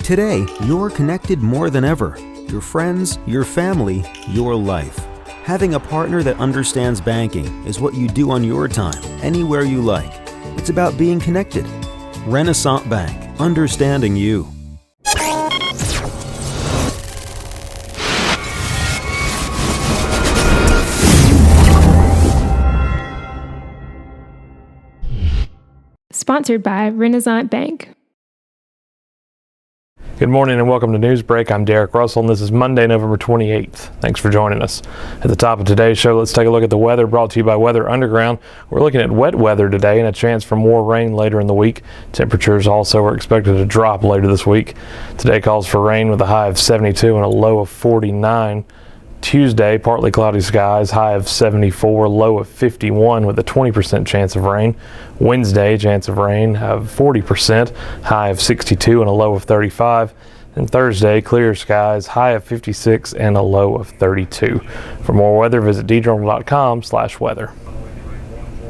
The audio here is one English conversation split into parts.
Today, you're connected more than ever. Your friends, your family, your life. Having a partner that understands banking is what you do on your time, anywhere you like. It's about being connected. Renaissance Bank, understanding you. Sponsored by Renaissance Bank. Good morning and welcome to Newsbreak. I'm Derek Russell and this is Monday, November 28th. Thanks for joining us. At the top of today's show, let's take a look at the weather brought to you by Weather Underground. We're looking at wet weather today and a chance for more rain later in the week. Temperatures also are expected to drop later this week. Today calls for rain with a high of 72 and a low of 49. Tuesday, partly cloudy skies, high of 74, low of 51 with a 20% chance of rain. Wednesday, chance of rain of 40%, high of 62 and a low of 35. And Thursday, clear skies, high of 56 and a low of 32. For more weather, visit djournal.com/weather.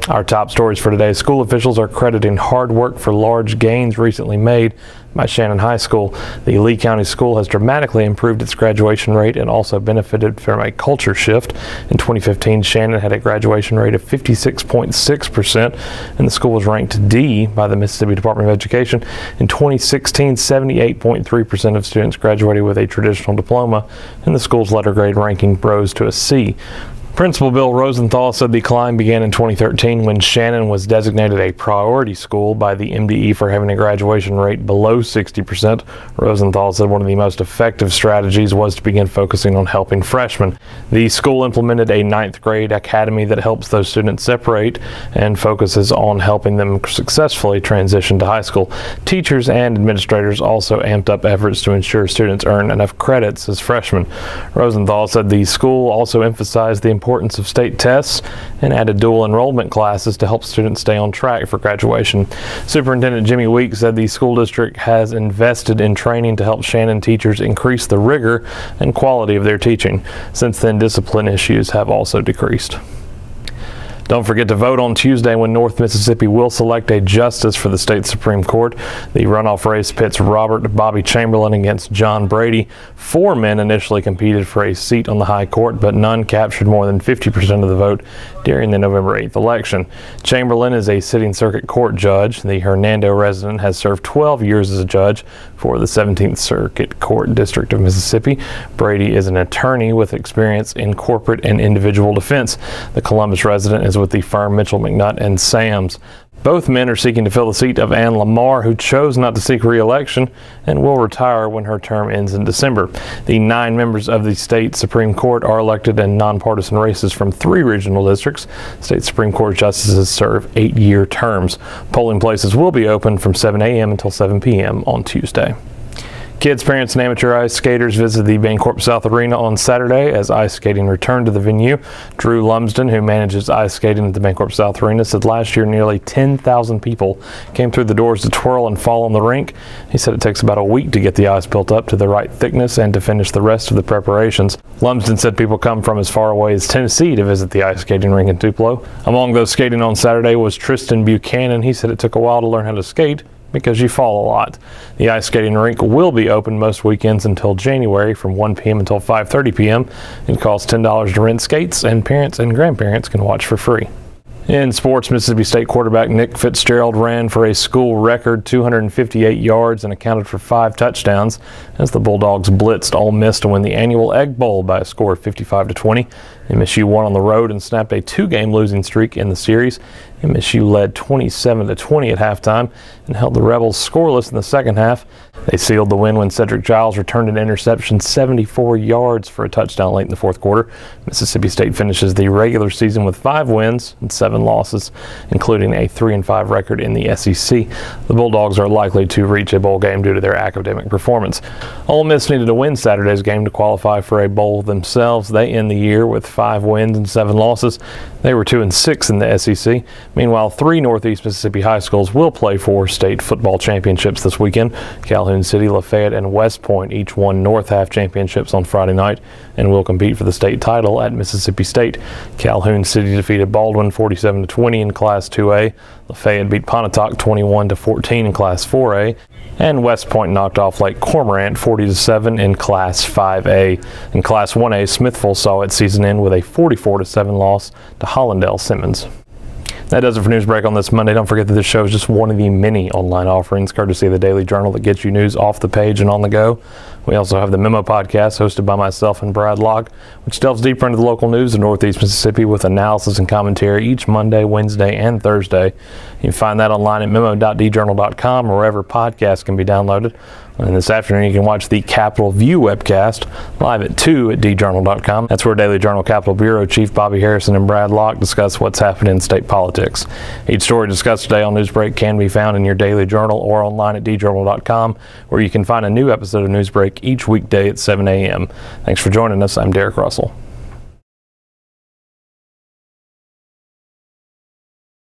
Our top stories for today. School officials are crediting hard work for large gains recently made by Shannon High School. The Lee County School has dramatically improved its graduation rate and also benefited from a culture shift. In 2015, Shannon had a graduation rate of 56.6%, and the school was ranked D by the Mississippi Department of Education. In 2016, 78.3% of students graduated with a traditional diploma, and the school's letter grade ranking rose to a C. Principal Bill Rosenthal said the climb began in 2013 when Shannon was designated a priority school by the MDE for having a graduation rate below 60%. Rosenthal said one of the most effective strategies was to begin focusing on helping freshmen. The school implemented a 9th grade academy that helps those students separate and focuses on helping them successfully transition to high school. Teachers and administrators also amped up efforts to ensure students earn enough credits as freshmen. Rosenthal said the school also emphasized the importance of state tests and added dual enrollment classes to help students stay on track for graduation. Superintendent Jimmy Weeks said the school district has invested in training to help Shannon teachers increase the rigor and quality of their teaching. Since then, discipline issues have also decreased. Don't forget to vote on Tuesday when North Mississippi will select a justice for the state Supreme Court. The runoff race pits Robert Bobby Chamberlain against John Brady. 4 men initially competed for a seat on the high court, but none captured more than 50% of the vote during the November 8th election. Chamberlain is a sitting circuit court judge. The Hernando resident has served 12 years as a judge for the 17th Circuit Court District of Mississippi. Brady is an attorney with experience in corporate and individual defense. The Columbus resident is with the firm Mitchell McNutt and Sams. Both men are seeking to fill the seat of Ann Lamar, who chose not to seek re-election and will retire when her term ends in December. The 9 members of the state Supreme Court are elected in nonpartisan races from 3 regional districts. State Supreme Court justices serve 8-year terms. Polling places will be open from 7 a.m. until 7 p.m. on Tuesday. Kids, parents, and amateur ice skaters visited the Bancorp South Arena on Saturday as ice skating returned to the venue. Drew Lumsden, who manages ice skating at the Bancorp South Arena, said last year nearly 10,000 people came through the doors to twirl and fall on the rink. He said it takes about a week to get the ice built up to the right thickness and to finish the rest of the preparations. Lumsden said people come from as far away as Tennessee to visit the ice skating rink in Tupelo. Among those skating on Saturday was Tristan Buchanan. He said it took a while to learn how to skate because you fall a lot. The ice skating rink will be open most weekends until January from 1 p.m. until 5:30 p.m. It costs $10 to rent skates, and parents and grandparents can watch for free. In sports, Mississippi State quarterback Nick Fitzgerald ran for a school record 258 yards and accounted for 5 touchdowns as the Bulldogs blitzed Ole Miss to win the annual Egg Bowl by a score of 55-20. MSU won on the road and snapped a 2-game losing streak in the series. MSU led 27-20 at halftime and held the Rebels scoreless in the second half. They sealed the win when Cedric Giles returned an interception 74 yards for a touchdown late in the fourth quarter. Mississippi State finishes the regular season with 5 wins and 7 losses, including a 3-5 record in the SEC. The Bulldogs are likely to reach a bowl game due to their academic performance. Ole Miss needed to win Saturday's game to qualify for a bowl themselves. They end the year with 5 wins and 7 losses. They were 2-6 in the SEC. Meanwhile, 3 Northeast Mississippi high schools will play for state football championships this weekend. Calhoun City, Lafayette, and West Point each won North Half championships on Friday night and will compete for the state title at Mississippi State. Calhoun City defeated Baldwin 47-20 in Class 2A. Lafayette beat Pontotoc 21-14 in Class 4A. And West Point knocked off Lake Cormorant 40-7 in Class 5A. In Class 1A, Smithville saw its season end with a 44-7 loss to Hollandale Simmons. That does it for Newsbreak on this Monday. Don't forget that this show is just one of the many online offerings courtesy of the Daily Journal that gets you news off the page and on the go. We also have the Memo podcast hosted by myself and Brad Locke, which delves deeper into the local news of Northeast Mississippi with analysis and commentary each Monday, Wednesday, and Thursday. You can find that online at memo.djournal.com or wherever podcasts can be downloaded. And this afternoon, you can watch the Capitol View webcast live at 2 at djournal.com. That's where Daily Journal Capitol Bureau Chief Bobby Harrison and Brad Locke discuss what's happening in state politics. Each story discussed today on Newsbreak can be found in your Daily Journal or online at djournal.com, where you can find a new episode of Newsbreak each weekday at 7 a.m. Thanks for joining us. I'm Derek Russell.